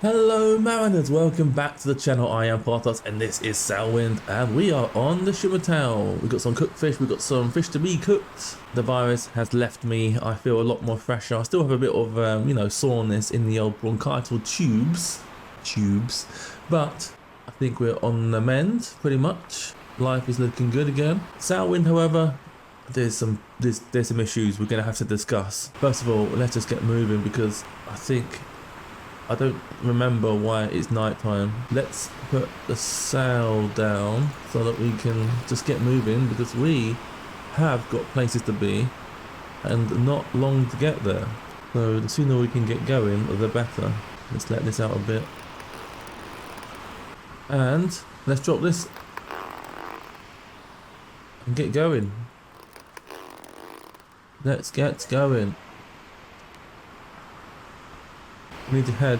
Hello mariners, welcome back to the channel. I am Porthos and this is Sailwind and we are on the Shimmer Town. We've got some cooked fish, we've got some fish to be cooked. The virus has left me, I feel a lot more fresher. I still have a bit of, soreness in the old bronchital tubes, but I think we're on the mend pretty much. Life is looking good again. Sailwind, however, there's some issues we're going to have to discuss. First of all, let's just get moving because I don't remember why it's nighttime. Let's put the sail down so that we can just get moving because we have got places to be and not long to get there. So the sooner we can get going, the better. Let's let this out a bit. And let's drop this and get going. Let's get going. We need to head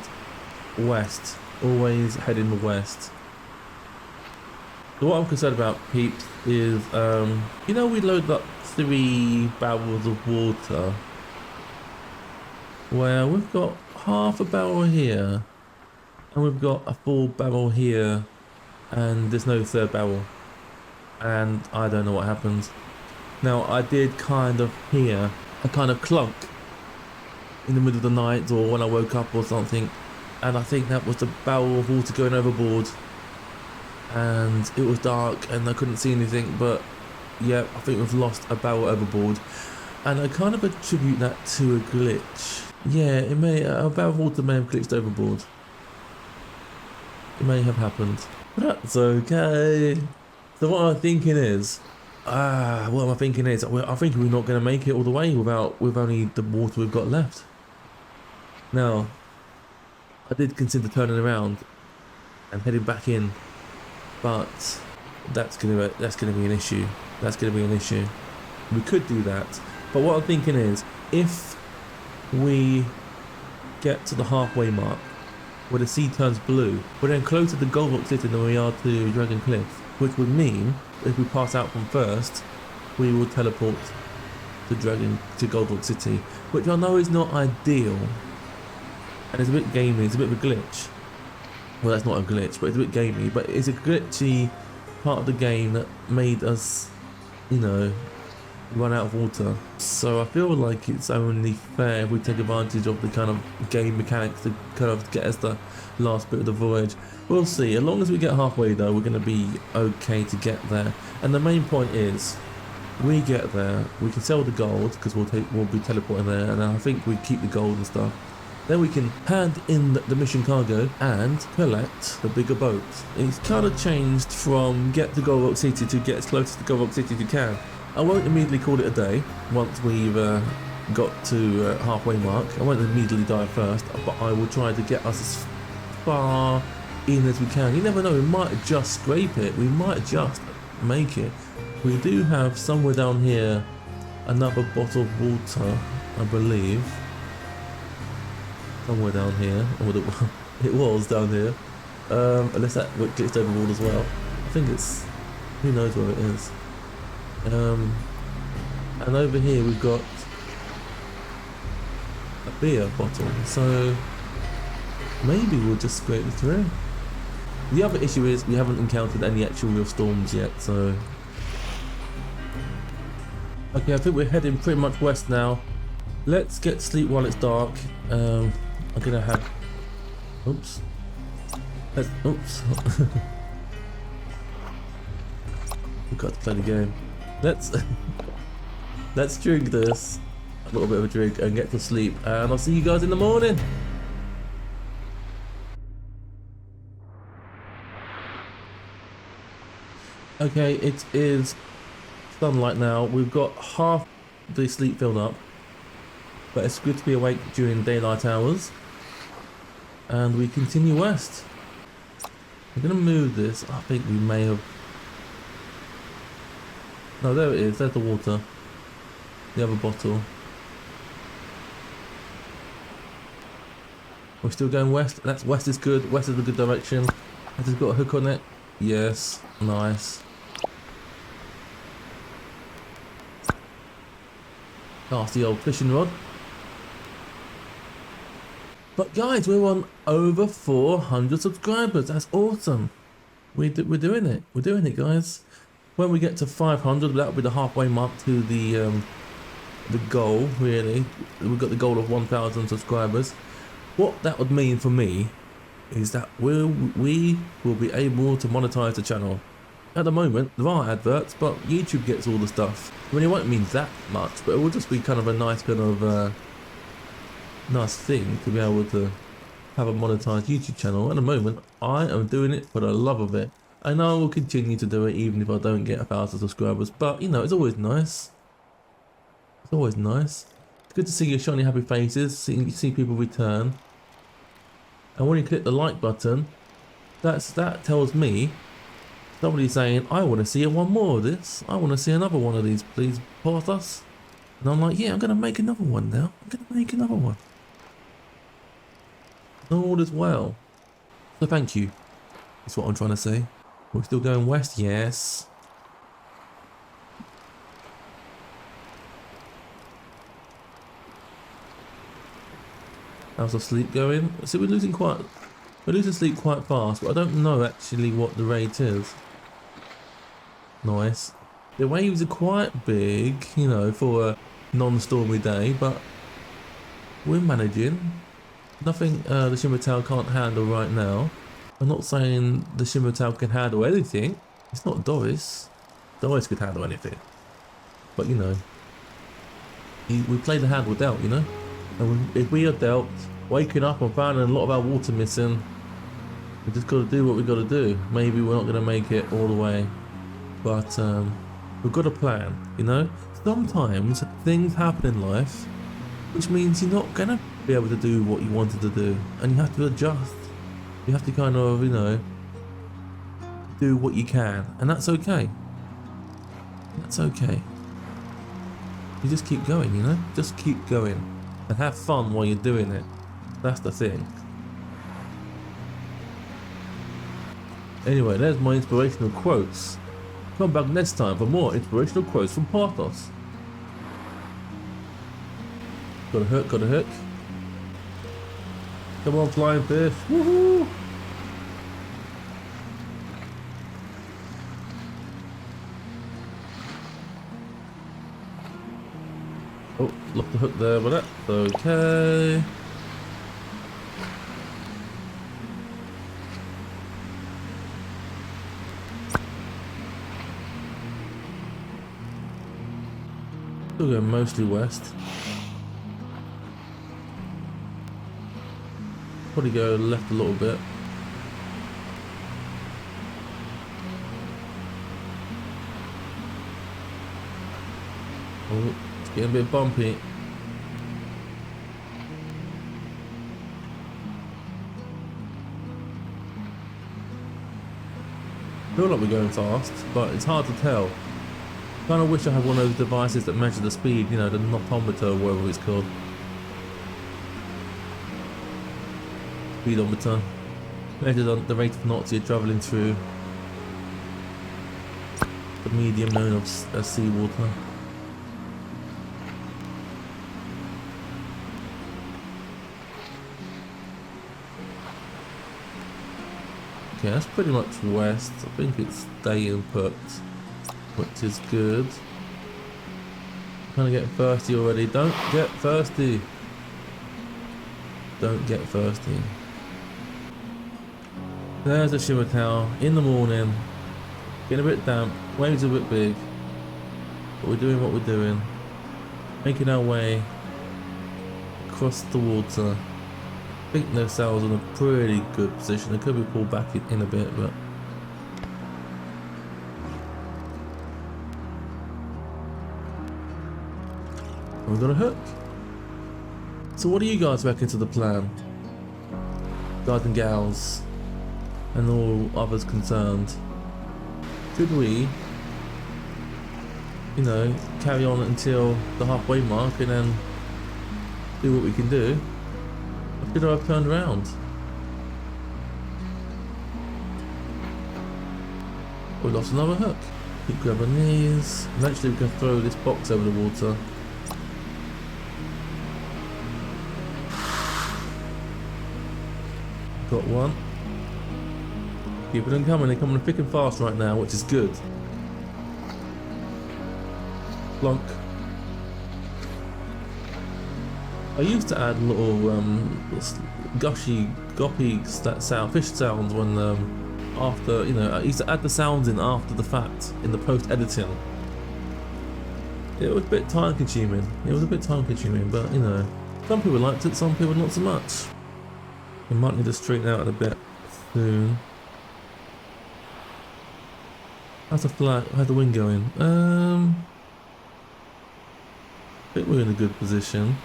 west, always head in the west. So what I'm concerned about, peeps, is we loaded up 3 barrels of water. Well, we've got half a barrel here, and we've got a full barrel here, and there's no 3rd barrel, and I don't know what happens. Now, I did kind of hear a kind of clunk in the middle of the night or when I woke up or something, and I think that was the barrel of water going overboard, and it was dark and I couldn't see anything, but yeah, I think we've lost a barrel overboard, and I kind of attribute that to a glitch. Yeah, a barrel of water may have glitched overboard. It may have happened, but that's okay. So what I'm thinking is, I think we're not going to make it all the way with only the water we've got left. Now, I did consider turning around and heading back in, but that's gonna be an issue. That's gonna be an issue. We could do that, but what I'm thinking is, if we get to the halfway mark where the sea turns blue, we're then closer to Gold Rock City than we are to Dragon Cliff, which would mean if we pass out from first, we will teleport to Gold Rock City, which I know is not ideal. And it's a bit gamey, it's a bit of a glitch. Well, that's not a glitch, but it's a bit gamey. But it's a glitchy part of the game that made us, run out of water. So I feel like it's only fair if we take advantage of the kind of game mechanics to kind of get us the last bit of the voyage. We'll see. As long as we get halfway though, we're going to be okay to get there. And the main point is, we get there, we can sell the gold because we'll be teleporting there, and I think we keep the gold and stuff. Then we can hand in the mission cargo and collect the bigger boat. It's kind of changed from get to Gold Rock City to get as close to Gold Rock City as you can. I won't immediately call it a day once we've got to halfway mark. I won't immediately die first, but I will try to get us as far in as we can. You never know, we might just scrape it. We might just make it. We do have somewhere down here another bottle of water, I believe. Somewhere down here, or it was down here, unless that glitched overboard as well. I think it's, who knows where it is. And over here we've got a beer bottle, so maybe we'll just scrape it through. The other issue is we haven't encountered any actual real storms yet, so okay, I think we're heading pretty much west now. Let's get to sleep while it's dark. I'm gonna have, oops. Forgot to play the game. Let's drink this, a little bit of a drink, and get to sleep. And I'll see you guys in the morning. Okay, it is sunlight now. We've got half the sleep filled up, but it's good to be awake during daylight hours. And we continue west. I'm gonna move this. I think we may have. No, there it is. There's the water. The other bottle. We're still going west. That's west is good. West is a good direction. Has it got a hook on it? Yes. Nice. Cast the old fishing rod. But guys, we're on over 400 subscribers. That's awesome. We're doing it. We're doing it, guys. When we get to 500, that'll be the halfway mark to the goal. Really, we've got the goal of 1,000 subscribers. What that would mean for me is that we will be able to monetize the channel. At the moment, there are adverts, but YouTube gets all the stuff. I mean, it won't mean that much, but it will just be kind of a nice kind of nice thing to be able to have a monetized YouTube channel. At the moment, I am doing it for the love of it. I know I will continue to do it even if I don't get 1,000 subscribers, but you know, it's always nice. It's always nice. It's good to see your shiny happy faces, see people return. And when you click the like button, that tells me somebody's saying, I want to see one more of this. I want to see another one of these, please, Porthos. And I'm like, yeah, I'm going to make another one now. I'm going to make another one. All is well. So thank you. That's what I'm trying to say. We're still going west? Yes. How's the sleep going? So we're losing sleep quite fast, but I don't know actually what the rate is. Nice. The waves are quite big, you know, for a non-stormy day, but we're managing. Nothing the Shimmertail can't handle right now. I'm not saying the Shimmertail can handle anything. It's not Doris. Doris could handle anything. But you know, we play the hand we're dealt, you know? And if we are dealt, waking up and finding a lot of our water missing, we just got to do what we got to do. Maybe we're not going to make it all the way, but we've got a plan, you know? Sometimes things happen in life, which means you're not going to be able to do what you wanted to do, and you have to adjust. You have to kind of, you know, do what you can, and that's okay. That's okay. You just keep going, you know? Just keep going. And have fun while you're doing it. That's the thing. Anyway, there's my inspirational quotes. Come back next time for more inspirational quotes from Porthos. Got a hook, got a hook. Come on, flying fish. Woohoo! Oh, lost the hook there, but that's okay. Still going mostly west. Probably go left a little bit. Oh, it's getting a bit bumpy. I feel like we're going fast, but it's hard to tell. Kind of wish I had one of those devices that measure the speed, you know, the knotometer or whatever it's called. Speedometer. Measures on the rate of knots you're travelling through the medium known as seawater. Okay, that's pretty much west. I think it's staying put, which is good. Kind of getting thirsty already. Don't get thirsty. Don't get thirsty. There's a Shimmertail in the morning. Getting a bit damp. Waves are a bit big. But we're doing what we're doing. Making our way across the water. I think their sails in a pretty good position. They could be pulled back in a bit, but we've got a hook. So what do you guys reckon to the plan? Guys and gals, and all others concerned. Should we, you know, carry on until the halfway mark and then do what we can do? Or should I have turned around? We lost another hook. Keep grabbing these. Eventually we can throw this box over the water. Got one. Keeping them coming. They're coming thick and fast right now, which is good. Plonk. I used to add little goppy fish sounds when after, you know, I used to add the sounds in after the fact in the post editing. It was a bit time consuming. But you know, some people liked it, some people not so much. We might need to straighten out a bit soon. How's the flag? How's the wind going? I think we're in a good position.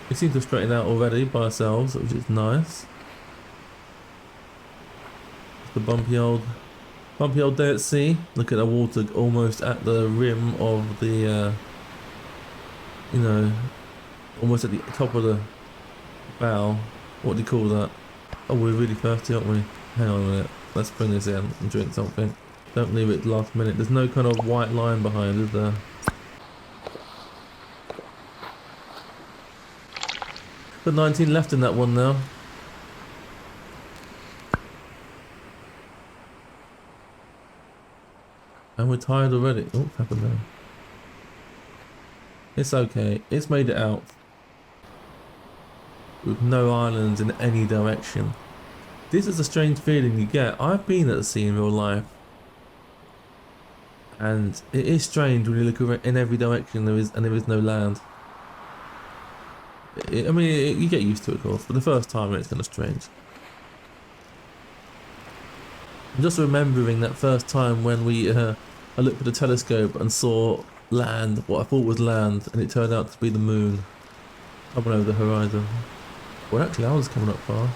We seem to straighten out already by ourselves, which is nice. The bumpy old day at sea. Look at the water almost at the rim of the, you know, almost at the top of the bow. What do you call that? Oh, we're really thirsty, aren't we? Hang on a minute. Let's bring this in and drink something. Don't leave it last minute. There's no kind of white line behind, is there? Got 19 left in that one now. And we're tired already. Oh, what happened there? It's okay. It's made it out. With no islands in any direction. This is a strange feeling you get. I've been at the sea in real life. And it is strange when you look in every direction there is no land. I mean, you get used to it, of course, but the first time it's kind of strange. I'm just remembering that first time when I looked at the telescope and saw land, what I thought was land, and it turned out to be the moon coming over the horizon. Well, that cloud's coming up fast.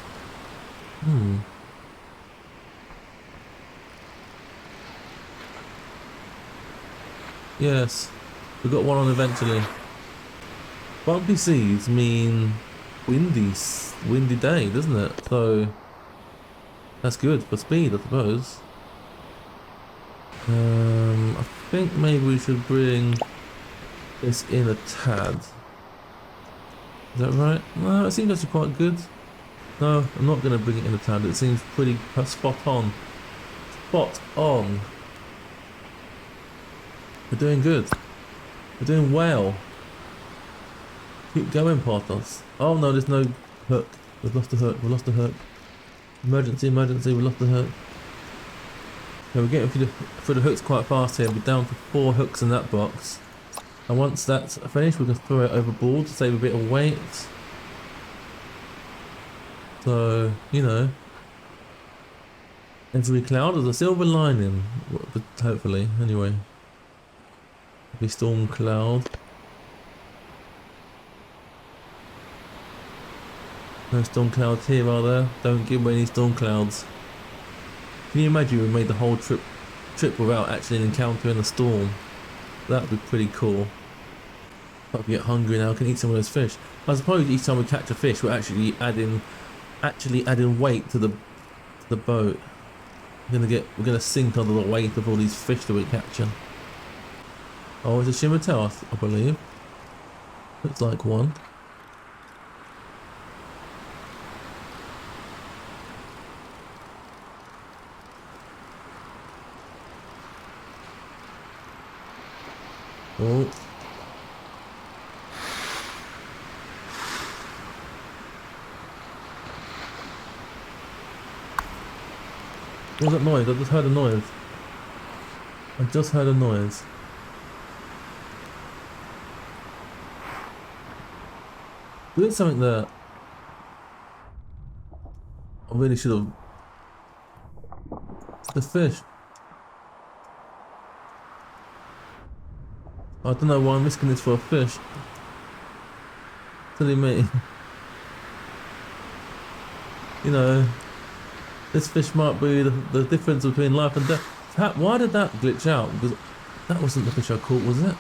Yes, we got one on eventually. Bumpy seas mean windy day, doesn't it? So that's good for speed, I suppose. I think maybe we should bring this in a tad. Is that right? No, it seems actually quite good. No, I'm not going to bring it in a tad. It seems pretty spot on. Spot on. We're doing good. We're doing well. Keep going, Porthos. Oh no, there's no hook. We've lost the hook. We lost the hook. Emergency, we lost the hook. Okay, we're getting through the hooks quite fast here. We're down to 4 hooks in that box. And once that's finished, we can throw it overboard to save a bit of weight. So, you know, every cloud has a silver lining, hopefully, anyway. Every storm cloud. No storm clouds here, are there? Don't give me any storm clouds. Can you imagine we made the whole trip without actually encountering a storm? That would be pretty cool. But we get hungry now, can eat some of those fish. I suppose each time we catch a fish, we're actually adding weight to the boat. We're gonna sink under the weight of all these fish that we capture. Oh, it's a shimmer tail, I believe. Looks like one. Oh. What was that noise? I just heard a noise. There's something there. I really should have. The fish. I don't know why I'm risking this for a fish. Silly me. You know, this fish might be the difference between life and death. Why did that glitch out? Because that wasn't the fish I caught, was it?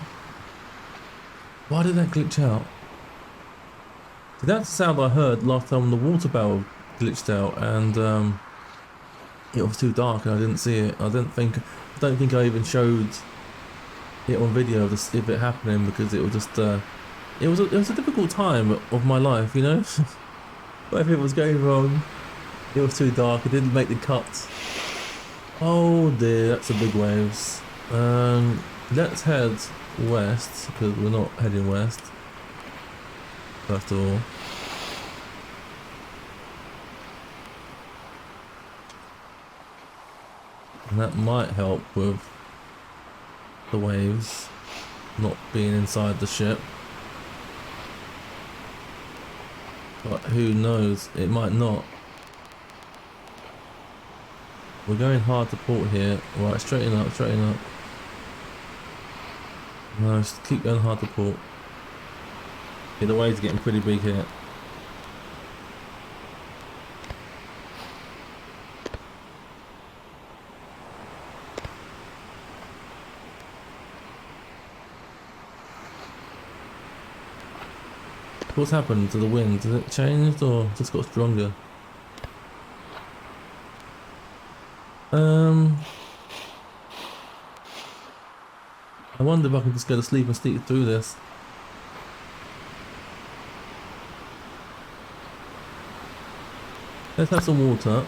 Why did that glitch out? See, that's the sound I heard last time the water barrel glitched out, and it was too dark and I didn't see it. I don't think I even showed it on video of it happening, because it was just it was a difficult time of my life, you know. But everything was going wrong. It was too dark. I didn't make the cut. Oh dear, that's the big waves. Let's head west, because we're not heading west. First of all. And that might help with the waves not being inside the ship. But who knows, it might not. We're going hard to port here. Right, straighten up, straighten up. No, just keep going hard to port. Yeah, the waves are getting pretty big here. What's happened to the wind? Has it changed or just got stronger? I wonder if I can just go to sleep and sleep through this. Let's have some water.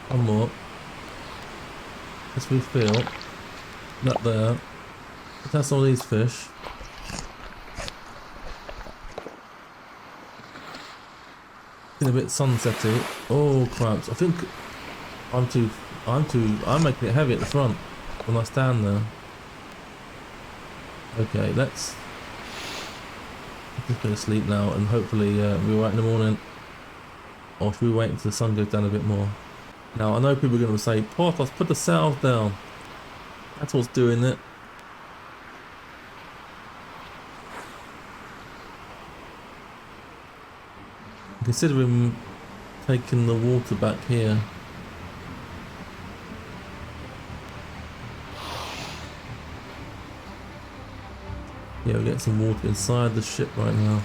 One more. Let's refill. That there. Let's have some of these fish. Getting a bit sunsetty. Oh crap! I think I'm making it heavy at the front when I stand there. Okay, let's just go to sleep now, and hopefully we'll be right in the morning. Or should we wait until the sun goes down a bit more? Now I know people are going to say, Porthos, put the sails down. That's what's doing it. Considering taking the water back here. Yeah, we're getting some water inside the ship right now.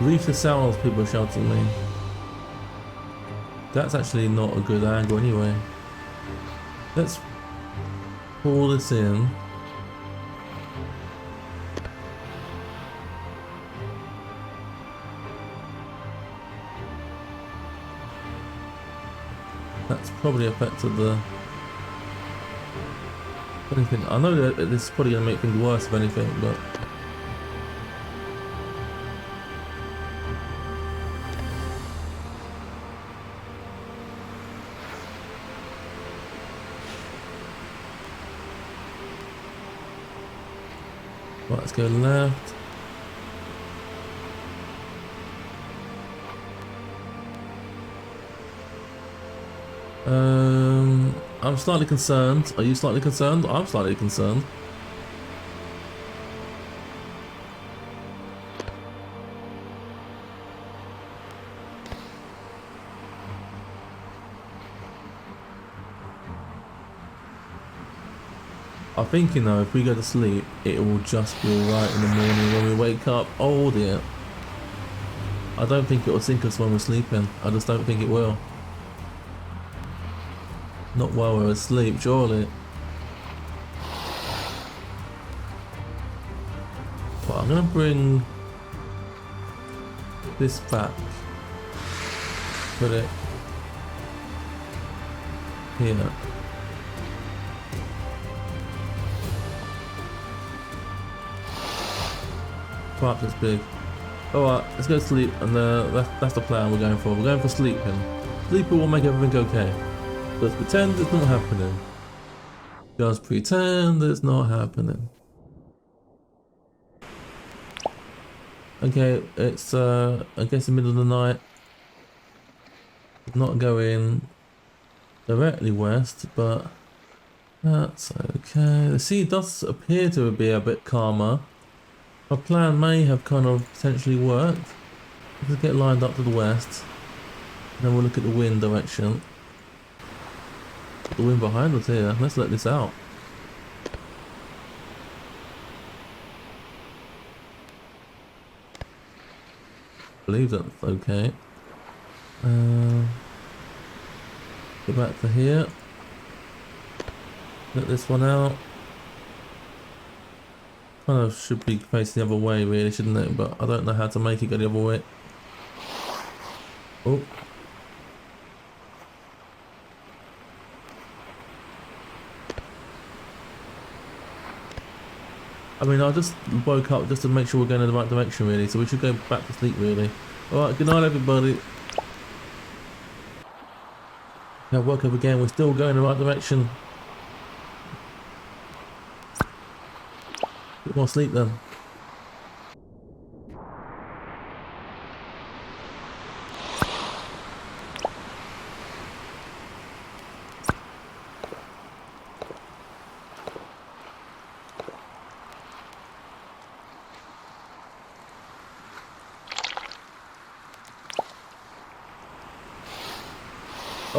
Reef the sails, people shouting at me. That's actually not a good angle anyway. Let's pull this in. That's probably affected the... anything. I know that this is probably going to make things worse if anything, but... right, let's go left. I'm slightly concerned. Are you slightly concerned? I'm slightly concerned. I think, you know, if we go to sleep, it will just be alright in the morning when we wake up. Oh dear. I don't think it will sink us when we're sleeping. I just don't think it will. Not while we're asleep, surely. But I'm gonna bring this back. Put it here. Perhaps it's big. Alright, let's go to sleep, and that's the plan we're going for. We're going for sleeping. Sleeping will make everything okay. Just pretend it's not happening. Just pretend it's not happening. Okay, it's I guess the middle of the night. Not going directly west, but that's okay. The sea does appear to be a bit calmer. Our plan may have kind of potentially worked. Let's get lined up to the west. Then we'll look at the wind direction. The wind behind us here. Let's let this out. I believe that's okay. Go back to here. Let this one out. Kind of should be facing the other way really, shouldn't it? But I don't know how to make it go the other way. Oh. I mean, I just woke up just to make sure we're going in the right direction really, so we should go back to sleep really. Alright, good night everybody. Now woke up again, we're still going in the right direction. Get more sleep then.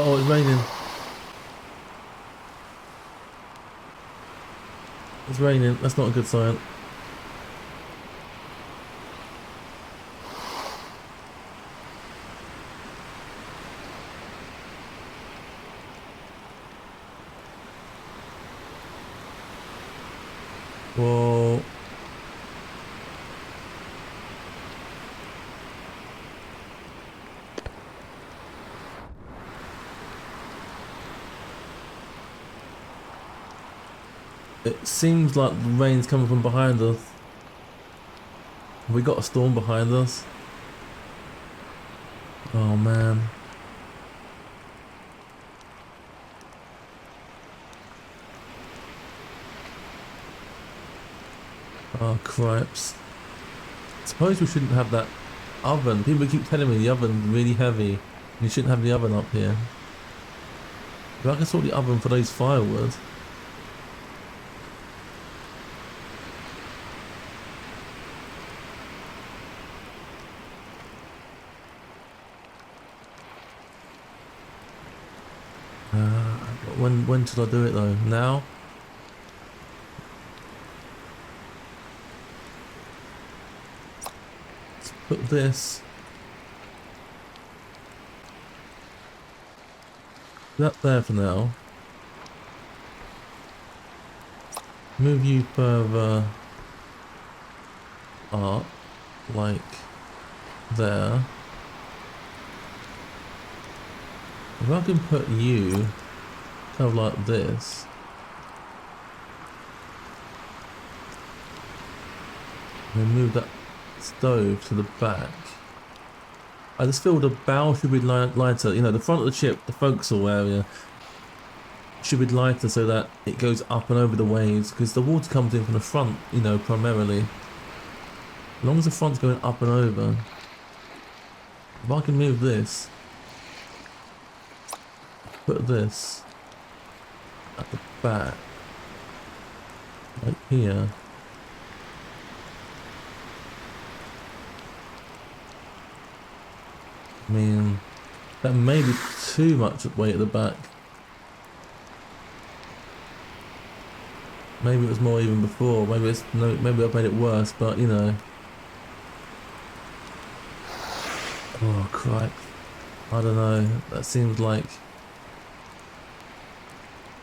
Oh, it's raining. It's raining. That's not a good sign. Whoa. It seems like the rain's coming from behind us. Have we got a storm behind us? Oh man. Oh cripes. Suppose we shouldn't have that oven. People keep telling me the oven's really heavy. You shouldn't have the oven up here. But I can sort the oven for those firewood. When should I do it though? Now? Let's put this that there for now. Move you further up, like there. If I can put you kind of like this. And then move that stove to the back. I just feel the bow should be lighter. You know, the front of the ship, the forecastle area, should be lighter so that it goes up and over the waves, because the water comes in from the front, you know, primarily. As long as the front's going up and over. If I can move this, put this at the back, like here. I mean, that may be too much weight at the back. Maybe it was more even before. Maybe it's no. Maybe I've made it worse. But you know. Oh crap! I don't know. That seems like.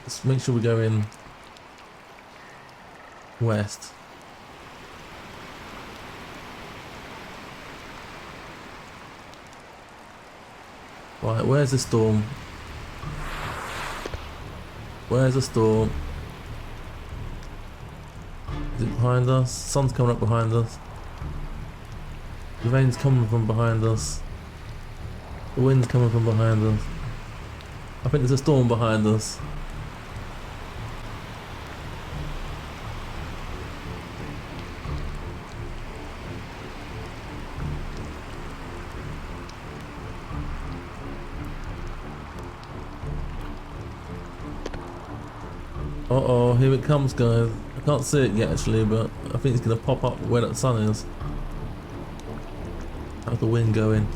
Let's make sure we go in west. Right, where's the storm? Where's the storm? Is it behind us? Sun's coming up behind us. The rain's coming from behind us. The wind's coming from behind us. I think there's a storm behind us. Uh-oh, here it comes guys. I can't see it yet actually, but I think it's going to pop up where that sun is. How's the wind going?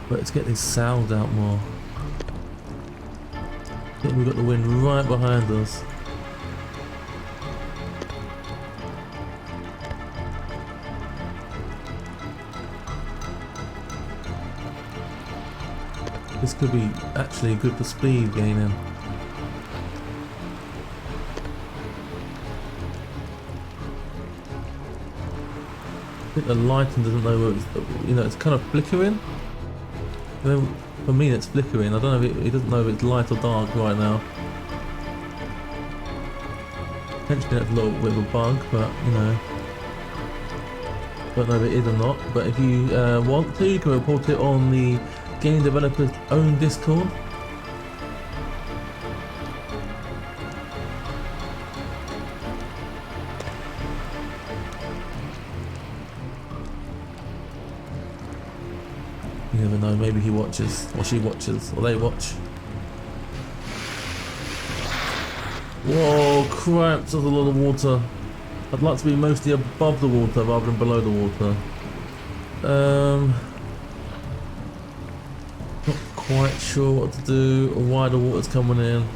But let's get these sails out more. I think we've got the wind right behind us. This could be actually good for speed gaining. I think the lighting doesn't know where it's, you know, it's kind of flickering. You know, for me it's flickering. I don't know if it doesn't know if it's light or dark right now. Potentially that's a little bit of a bug, but you know. Don't know if it is or not. But if you want to, you can report it on the game developer's own Discord. You never know, maybe he watches, or she watches, or they watch. Whoa, crap, there's a lot of water. I'd like to be mostly above the water rather than below the water. Not quite sure what to do, or why the water's coming in.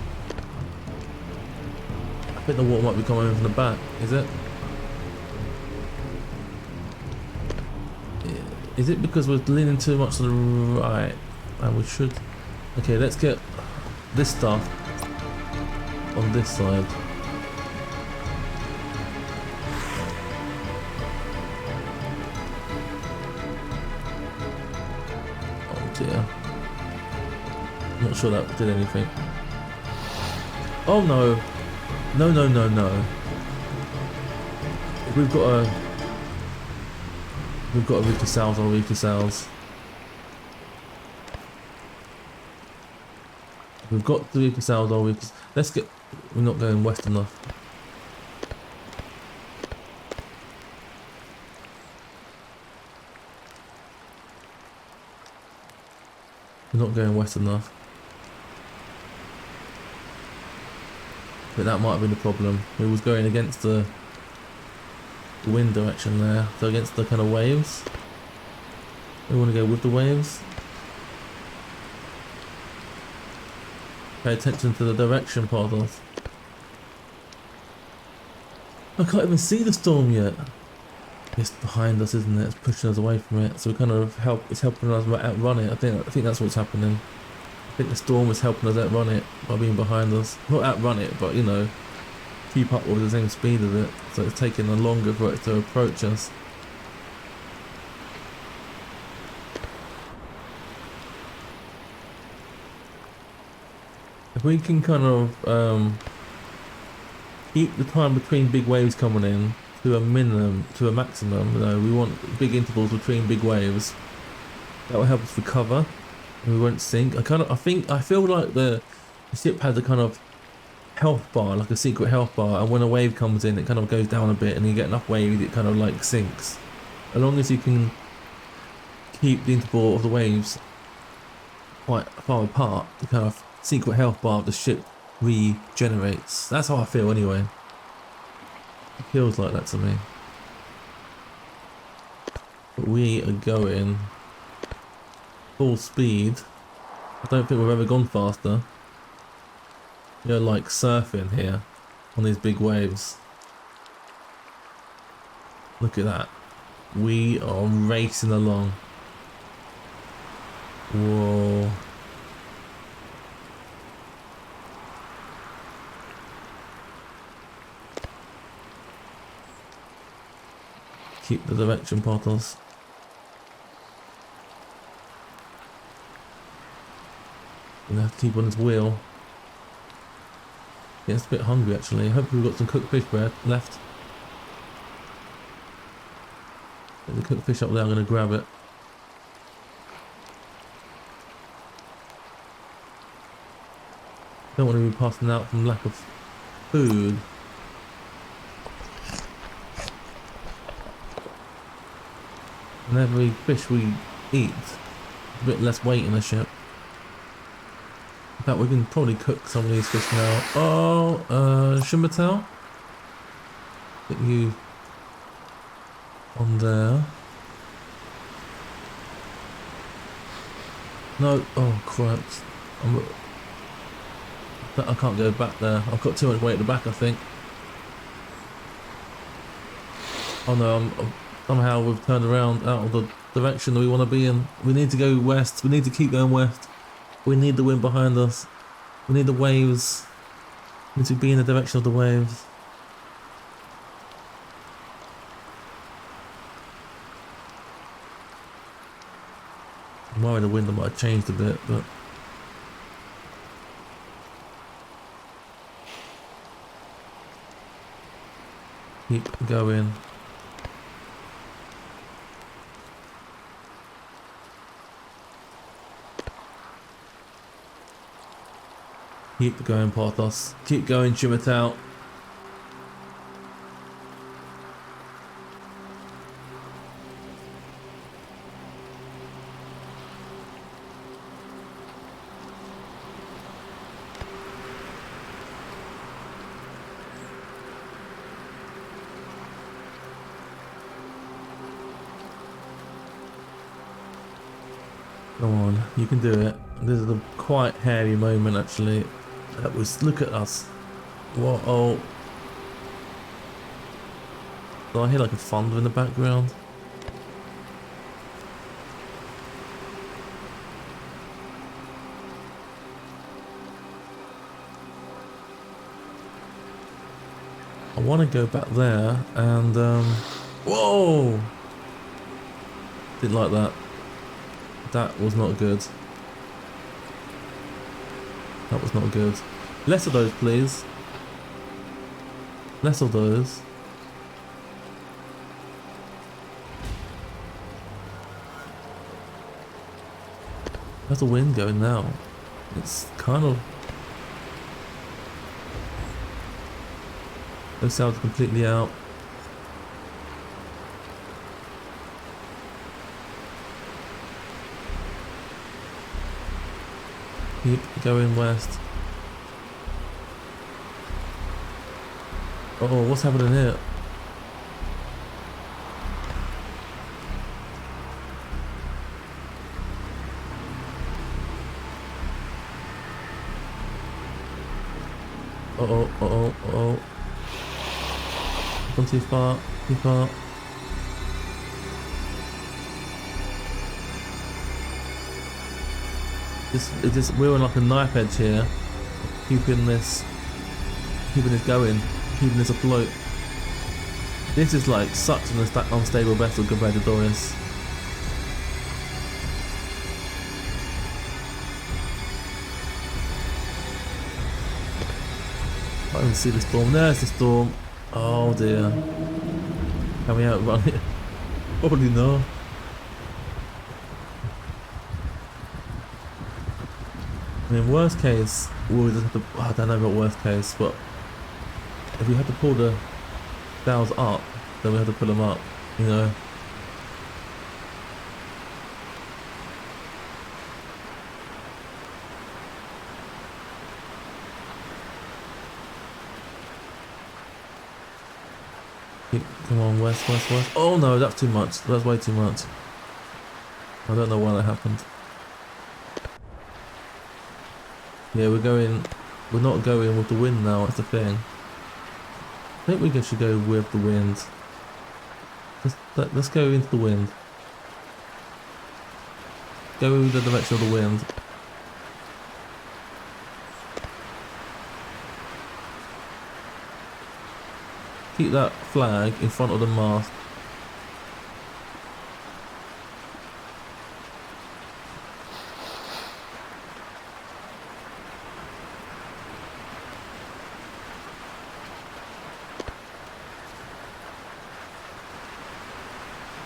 I think the water might be coming in from the back, is it? Is it because we're leaning too much to the right? And we should... Okay, let's get this stuff on this side. Oh dear. I'm not sure that did anything. Oh no! No, no, no, no. We've got to reef the sails, I'll reef the sails. We've got to reef the sails, I'll reef the... Let's get... We're not going west enough. We're not going west enough. But that might have been the problem. We was going against the wind direction there, so against the kind of waves. We want to go with the waves. Pay attention to the direction, Porthos. I can't even see the storm yet. It's behind us, isn't it? It's pushing us away from it, so we kind of it's helping us outrun it. I think that's what's happening. I think the storm is helping us outrun it by being behind us. Not outrun it, but you know, keep up with the same speed of it, so it's taking longer for it to approach us. If we can kind of keep the time between big waves coming in to a minimum, to a maximum, you know, we want big intervals between big waves. That will help us recover, and we won't sink. I feel like the ship has a kind of health bar, like a secret health bar, and when a wave comes in it kind of goes down a bit and you get enough waves it kind of like sinks. As long as you can keep the interval of the waves quite far apart, the kind of secret health bar of the ship regenerates. That's how I feel anyway. It feels like that to me. But we are going full speed. I don't think we've ever gone faster. You're like surfing here on these big waves. Look at that. We are racing along. Whoa. Keep the direction, Porthos. Gonna have to keep on his wheel. Yeah, it's a bit hungry actually. Hopefully we've got some cooked fish bread left. There's a cooked fish up there, I'm going to grab it. Don't want to be passing out from lack of food. And every fish we eat, a bit less weight in the ship. In fact, we can probably cook some of these fish now. Oh, Shimmertail. Get you on there. No, oh Christ. I'm, I can't go back there. I've got too much weight at the back, I think. Oh no, somehow we've turned around out of the direction that we want to be in. We need to go west. We need to keep going west. We need the wind behind us. We need the waves. We need to be in the direction of the waves. I'm worried the wind might have changed a bit, but keep going. Keep going, Porthos. Keep going, Chimitao. Come on, you can do it. This is a quite hairy moment, actually. That was, look at us. Whoa. Do I hear like a thunder in the background? I want to go back there and whoa! Didn't like that. That was not good. That was not good. Less of those, please. Less of those. How's the wind going now? It's kind of... Those sails are completely out. Keep going west. Oh, what's happening here? Uh-oh. Gone too far, too far. We're on like a knife edge here, keeping this going, keeping this afloat. This is like such an unstable vessel compared to Doris. I don't see the storm. There's the storm. Oh dear. Can we outrun it? Probably not. I mean, worst case, we'll just have to, I don't know about worst case, but if we have to pull the sails up, then we have to pull them up, you know. Come on, west. Oh no, that's too much. That's way too much. I don't know why that happened. Yeah, we're not going with the wind now, that's the thing. I think we should go with the wind. Let's go into the wind. Go in the direction of the wind. Keep that flag in front of the mast.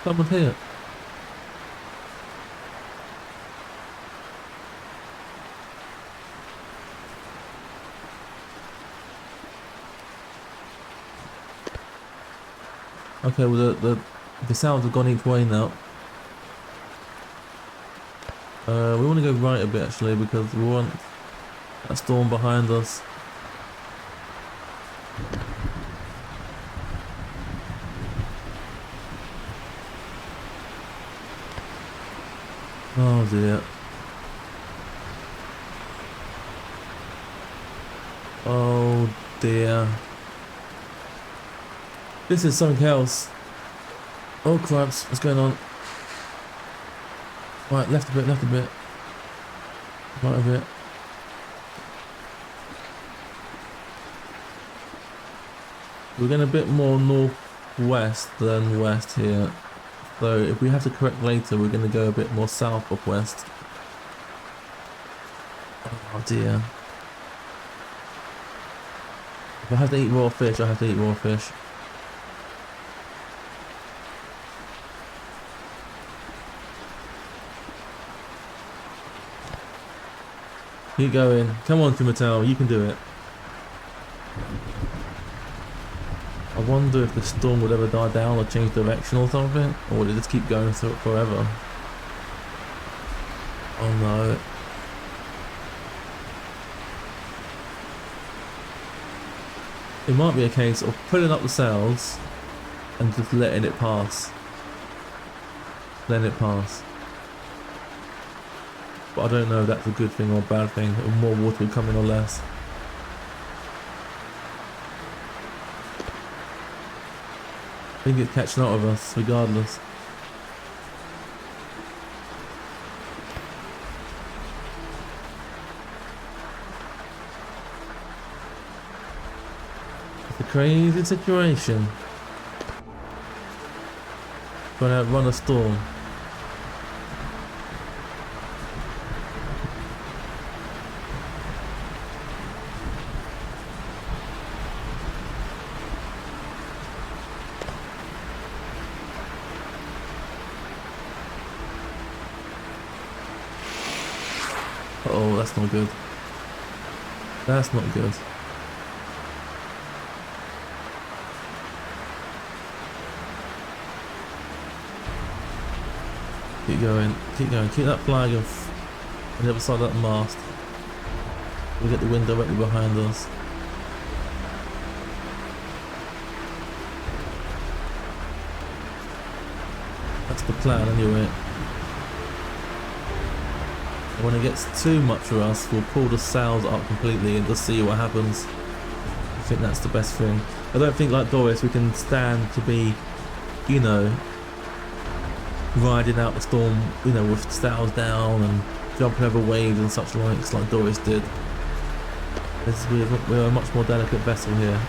Someone here. Okay, well the sounds have gone each way now. We want to go right a bit actually because we want that storm behind us. Oh dear. Oh dear. This is something else. Oh cripes, what's going on? Right, left a bit, right a bit. We're going a bit more northwest than west here. So if we have to correct later, we're going to go a bit more south of west. Oh dear. If I have to eat raw fish, I have to eat raw fish. Keep going. Come on, Timoteo, you can do it. I wonder if the storm would ever die down or change direction or something, or would it just keep going through it forever? Oh no. It might be a case of pulling up the sails and just letting it pass. Letting it pass. But I don't know if that's a good thing or a bad thing, if more water will come in or less. I think it's catching up with us, regardless. It's a crazy situation. Trying to outrun a storm. Oh, that's not good. That's not good. Keep going, keep going. Keep that flag on the other side of that mast. We'll get the wind directly behind us. That's the plan anyway. When it gets too much for us, we'll pull the sails up completely and just see what happens. I think that's the best thing. I don't think, like Doris, we can stand to be, you know, riding out the storm, you know, with sails down and jumping over waves and such like Doris did. We're a much more delicate vessel here.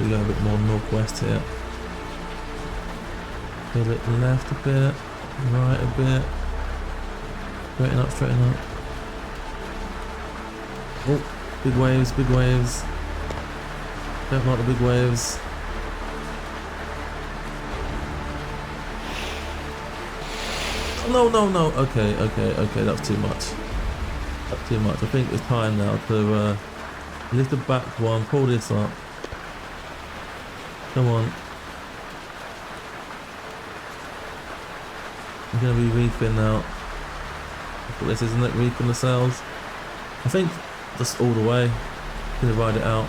We go a bit more northwest here. Go a bit left a bit, right a bit. Straighten up, straighten up. Oh, big waves, big waves. Don't like the big waves. No, no, no. Okay, okay, okay. That's too much. That's too much. I think it's time now to lift the back one, pull this up. Come on. I'm going to be reefing now. That's what this is, isn't it? Reefing the sails. I think just all the way. I'm going to ride it out.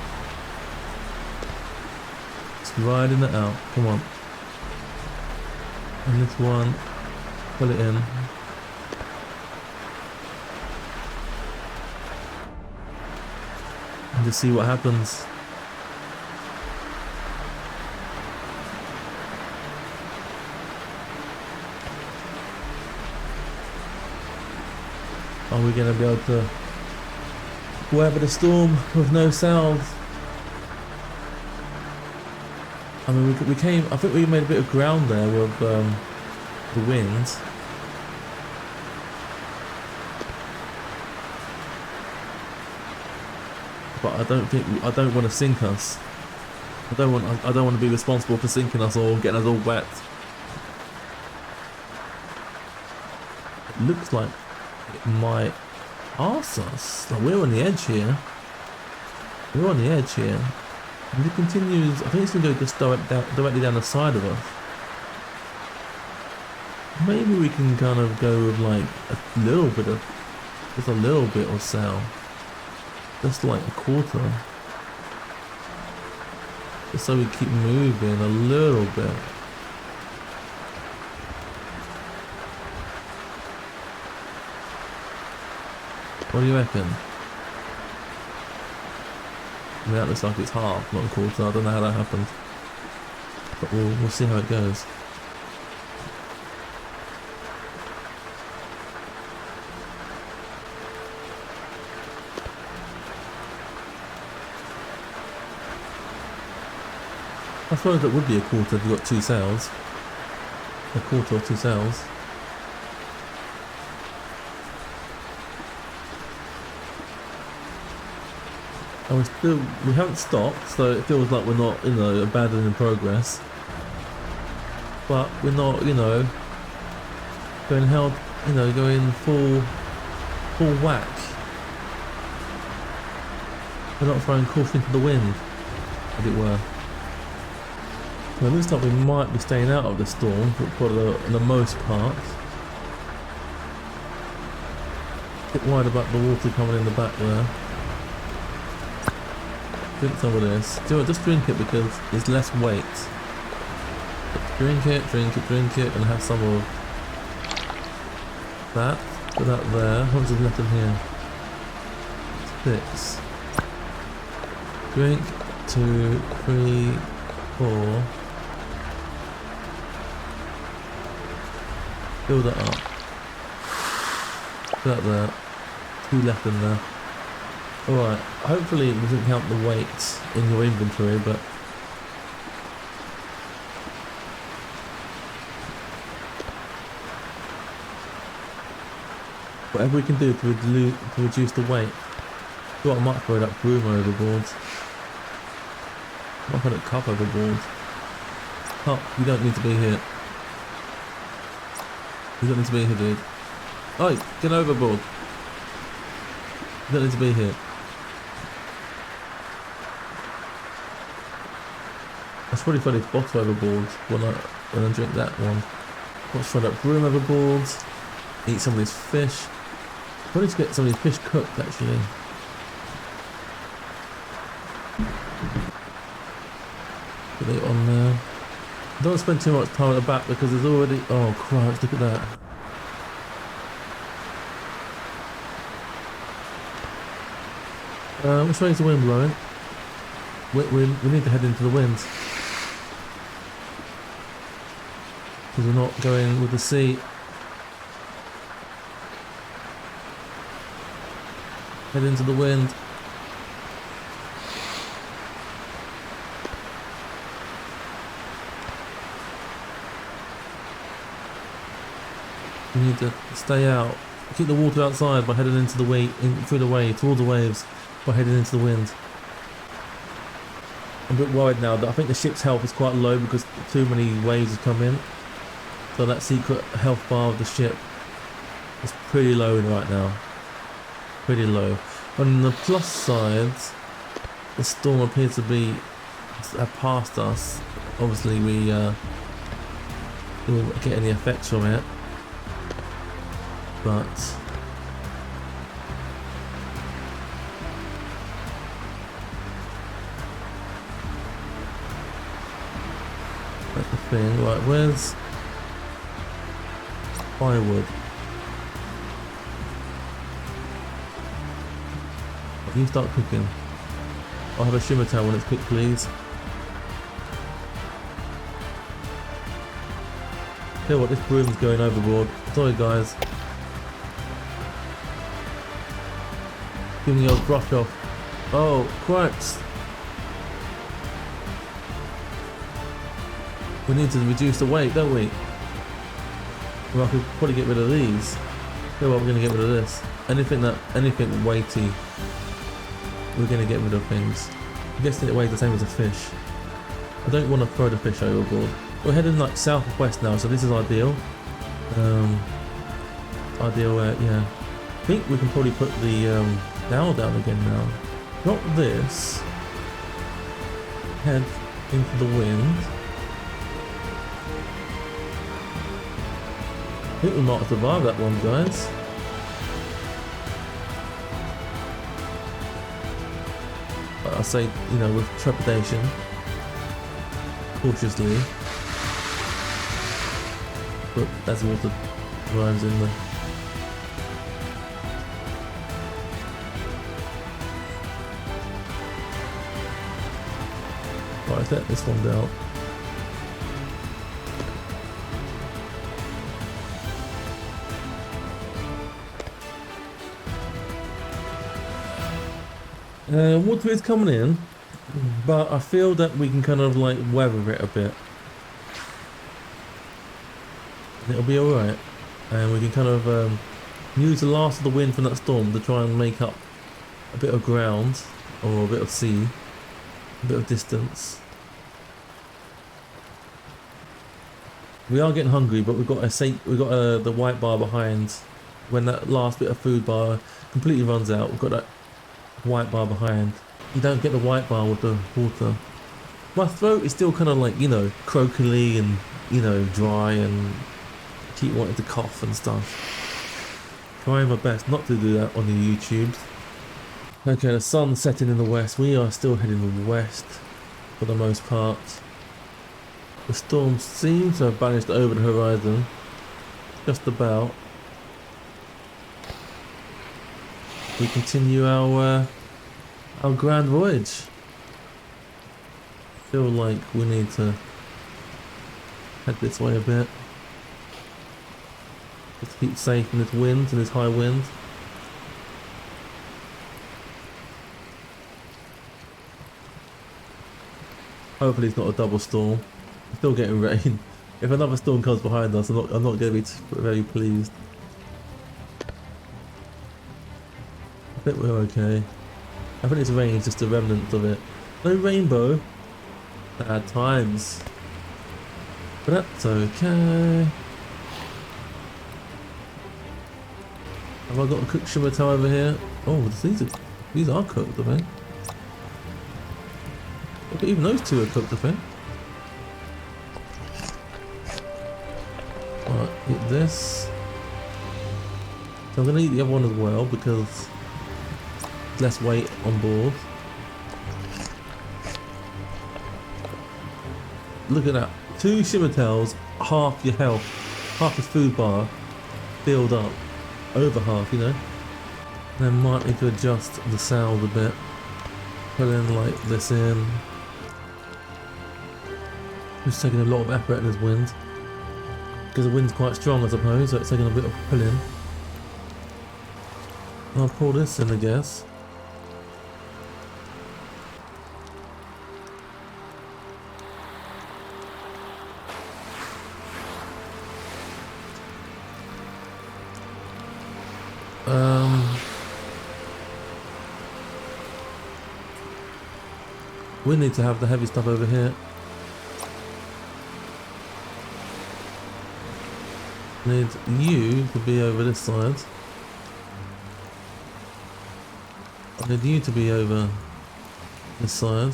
Just riding it out. Come on. And this one. Pull it in. And just see what happens. Are we going to be able to weather the storm with no sails? I mean, we came. I think we made a bit of ground there with the wind. But I don't want to sink us. I don't want to be responsible for sinking us or getting us all wet. It looks like it might arse us. Like, we're on the edge here. We're on the edge here. And it continues. I think it's going to go just directly down the side of us. Maybe we can kind of go with like a little bit of, just a little bit of sail. Just like a quarter. Just so we keep moving a little bit. What do you reckon? I mean, that looks like it's half, not a quarter. I don't know how that happened. But we'll see how it goes. I suppose that would be a quarter if you've got 2 sails. A quarter or 2 sails. And we haven't stopped, so it feels like we're not, you know, abandoning progress. But we're not, you know, going full whack. We're not throwing caution to the wind, as it were. Well, it looks like we might be staying out of the storm for the most part. A bit worried about the water coming in the back there. Drink some of this. Do you know what, just drink it because it's less weight. Drink it, and have some of that. Put that there. How much is left in here? 6. Drink, 2, 3, 4. Fill that up. Put that there. 2 left in there. Alright, hopefully it doesn't count the weight in your inventory, but whatever we can do to reduce the weight. I might throw that broom overboard. I might throw that cup overboard. Cup, you don't need to be here. You don't need to be here, dude. Oi, get overboard. You don't need to be here. I should probably throw this bottle overboard when I drink that one. Let's throw that broom overboard. Eat some of this fish. Probably to get some of these fish cooked actually. Put it on there. Don't spend too much time at the back because there's already. Oh Christ! Look at that. Which way is the wind blowing? We need to head into the wind because we're not going with the sea. Head into the wind. We need to stay out. Keep the water outside by heading into the through the wave, towards the waves, by heading into the wind. I'm a bit worried now that I think the ship's health is quite low because too many waves have come in. So that secret health bar of the ship is pretty low right now. Pretty low. On the plus side, the storm appears to have passed us. Obviously we didn't get any effects from it. But that's the thing. Right, where's firewood? You start cooking. I'll have a shimmer towel when it's cooked, please. Tell you what, this broom's going overboard. Sorry guys. Give me your brush off. Oh, Christ. We need to reduce the weight, don't we? Well, I could probably get rid of these. Tell you what, we're going to get rid of this. Anything weighty, we're going to get rid of things. I'm guessing it weighs the same as a fish. I don't want to throw the fish overboard. We're heading like southwest now, so this is ideal. Yeah. I think we can probably put the dowel down again now. Drop this. Head into the wind. I think we might survive that one, guys. I say, you know, with trepidation, cautiously, but as water rises in the set this one down. Water is coming in, but I feel that we can kind of like weather it a bit. It'll be alright, and we can kind of use the last of the wind from that storm to try and make up a bit of ground, or a bit of sea, a bit of distance. We are getting hungry, but we've got the white bar behind. When that last bit of food bar completely runs out, we've got that white bar behind. You don't get the white bar with the water. My throat is still kind of like, you know, croakily and, you know, dry, and keep wanting to cough and stuff. Trying my best not to do that on the YouTubes. Okay, the sun's setting in the west. We are still heading west for the most part. The storm seems to have vanished over the horizon. Just about. We continue our Grand Voyage. Feel like we need to head this way a bit. Just keep safe in this wind and this high wind. Hopefully it's not a double storm. We're still getting rain. If another storm comes behind us, I'm not going to be very pleased. I think we're okay. I think this rain is just a remnant of it. No rainbow at times, but that's okay. Have I got a cooked shimmertail over here? Oh, these are cooked, I think. Look, even those two are cooked, I think. Alright, eat this. So I'm going to eat the other one as well because less weight on board. Look at that. 2 shimmertails, half your health, half your food bar filled up. Over half, you know. Then might need to adjust the sails a bit. Put in like this in. It's taking a lot of effort in this wind. Because the wind's quite strong, I suppose, so it's taking a bit of pulling. I'll pull this in, I guess. We need to have the heavy stuff over here. Need you to be over this side. I need you to be over this side.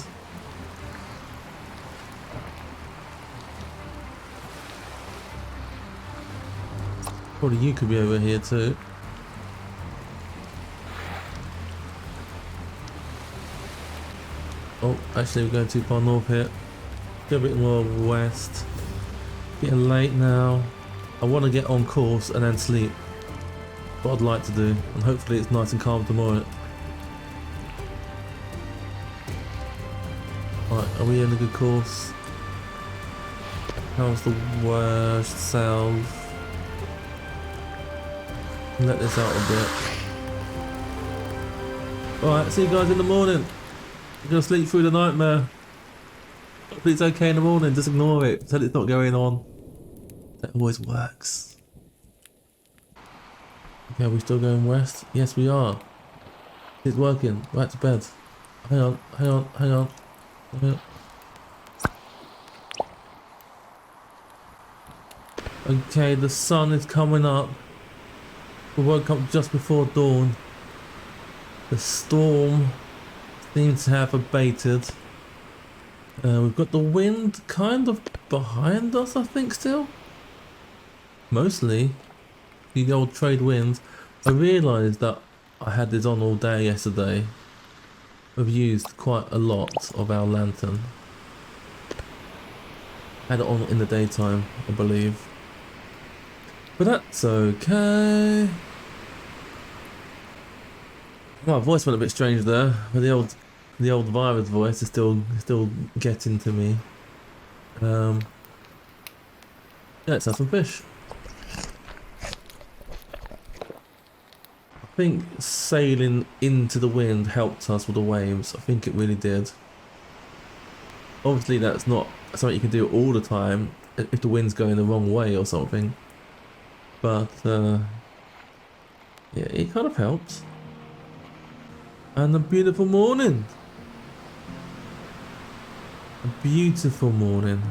Probably you could be over here too. Oh, actually we're going too far north here. Go a bit more west. Getting late now. I want to get on course and then sleep. What I'd like to do, and hopefully it's nice and calm tomorrow. Right, are we in a good course? How's the worst south? Let this out a bit. Alright, see you guys in the morning. You're gonna sleep through the nightmare. Hopefully it's okay in the morning, just ignore it. Pretend it's not going on. That always works. Okay, are we still going west? Yes, we are. It's working. Right to bed. Hang on, hang on, hang on. Hang on. Okay, the sun is coming up. We woke up just before dawn. The storm seems to have abated. We've got the wind kind of behind us, I think, still. Mostly. The old trade winds. I realised that I had this on all day yesterday. We've used quite a lot of our lantern. Had it on in the daytime, I believe. But that's okay. My voice went a bit strange there with the old The old virus voice is still getting to me. Yeah, let's have some fish. I think sailing into the wind helped us with the waves. I think it really did. Obviously that's not something you can do all the time if the wind's going the wrong way or something. But yeah, it kind of helps. And a beautiful morning. A beautiful morning.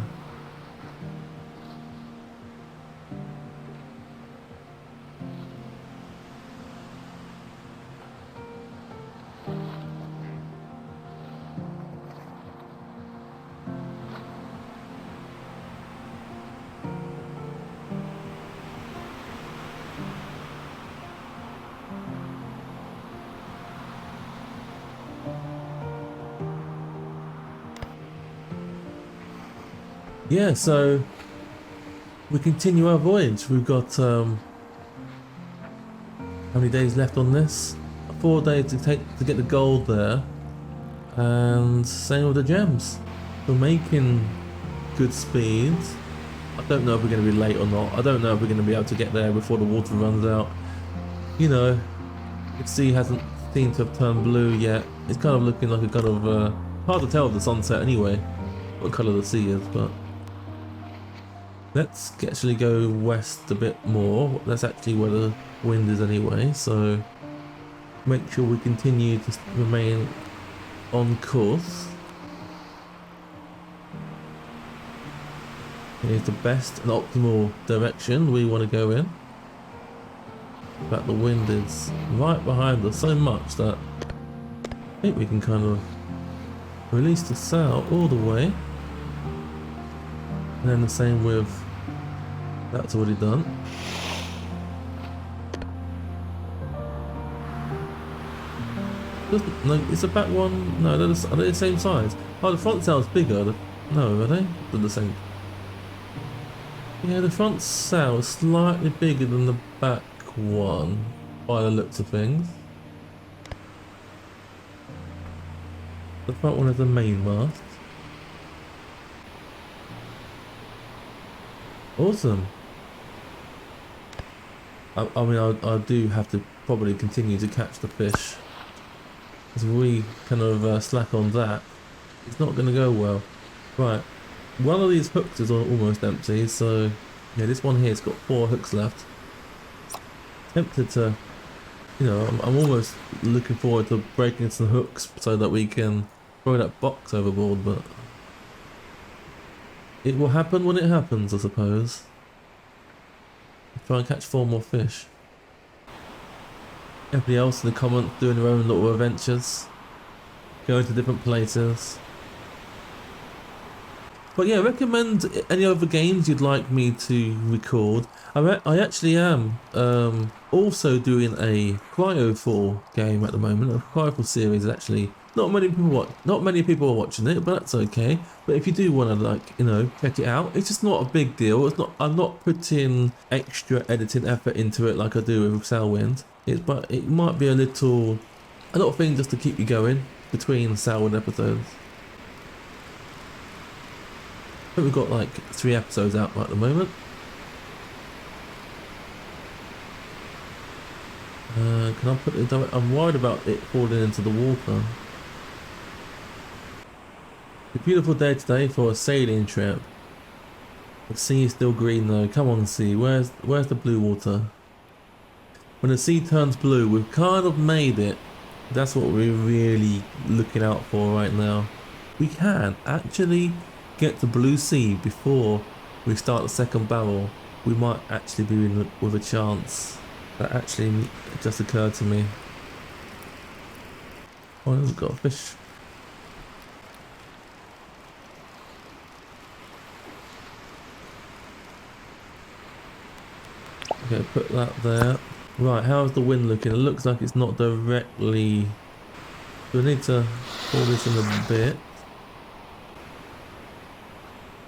Yeah, so we continue our voyage. We've got how many days left on this? 4 days to get the gold there, and same with the gems. We're making good speed. I don't know if we're going to be late or not. I don't know if we're going to be able to get there before the water runs out. You know, the sea hasn't seemed to have turned blue yet. It's kind of looking like a kind of hard to tell with the sunset anyway, what colour the sea is, but. Let's actually go west a bit more. That's actually where the wind is anyway, so make sure we continue to remain on course. Here's the best and optimal direction we want to go in. In fact, the wind is right behind us so much that I think we can kind of release the sail all the way. And then the same with, that's already done. No, it's the back one. No, are they the same size? Oh, the front sail's bigger. No, are they? They're the same. Yeah, the front sail is slightly bigger than the back one, by the looks of things. The front one is the main mast. Awesome. I mean, I do have to probably continue to catch the fish. If we kind of slack on that, it's not going to go well. Right, one of these hooks is almost empty, so yeah, this one here's got 4 hooks left. Tempted to, you know, I'm almost looking forward to breaking some hooks so that we can throw that box overboard, but it will happen when it happens, I suppose. Try and catch 4 more fish. Everybody else in the comments doing their own little adventures, going to different places. But yeah, recommend any other games you'd like me to record. I actually am also doing a Cryo4 game at the moment. A Cryo4 series actually. Not many people are watching it, but that's okay. But if you do want to, like, you know, check it out, it's just not a big deal. It's not. I'm not putting extra editing effort into it like I do with Sailwind. But it might be a little thing just to keep you going between Sailwind episodes. I think we've got like 3 episodes out right at the moment. Can I put it? I'm worried about it falling into the water. A beautiful day today for a sailing trip. The sea is still green though. Come on, sea. Where's the blue water? When the sea turns blue, we've kind of made it. That's what we're really looking out for right now. We can actually get to blue sea before we start the second barrel. We might actually be in with a chance. That actually just occurred to me. Oh, we've got a fish. Okay, put that there. Right, how's the wind looking? It looks like it's not directly. Do I need to pull this in a bit?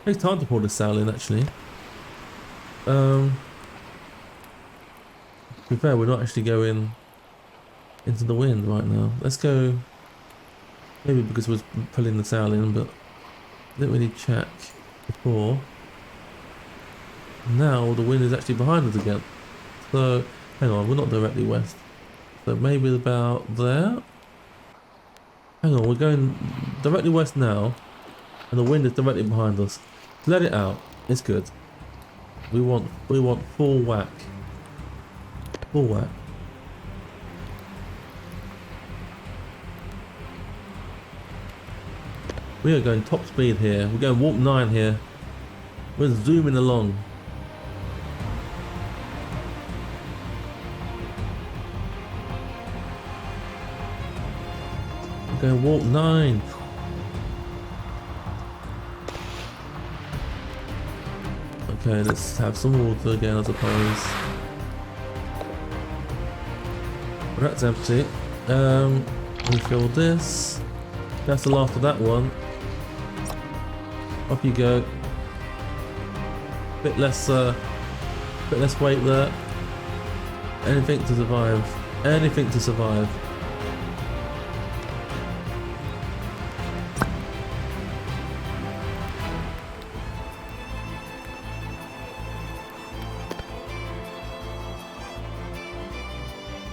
It's time to pull the sail in actually. To be fair, we're not actually going into the wind right now. Let's go Maybe because we was pulling the sail in, but didn't really check before. Now the wind is actually behind us again. So, hang on, we're not directly west. So maybe about there? Hang on, we're going directly west now. And the wind is directly behind us. Let it out. It's good. We want full whack. Full whack. We are going top speed here. We're going warp 9 here. We're zooming along. We're going warp 9. Okay, let's have some water again, I suppose. Well, that's empty. Refill this. That's the last of that one. Up you go. Bit less weight there. Anything to survive. Anything to survive.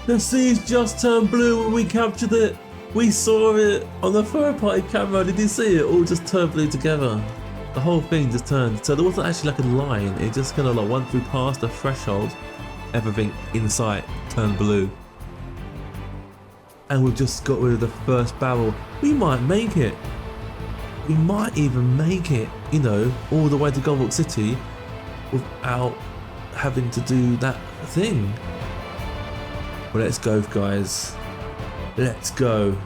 The seas just turned blue when we captured it. We saw it on the third party camera. Did you see it? All just turned blue together. The whole thing just turned. So there wasn't actually like a line. It just kind of like once we passed the threshold, everything in sight turned blue. And we've just got rid of the first barrel. We might make it. We might even make it, you know, all the way to Grand Voyage City without having to do that thing. Well, let's go, guys. Let's go.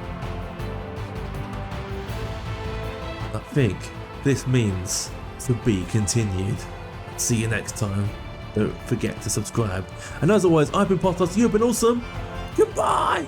I think this means to be continued. See you next time. Don't forget to subscribe. And as always, I've been Porthos. You've been awesome. Goodbye.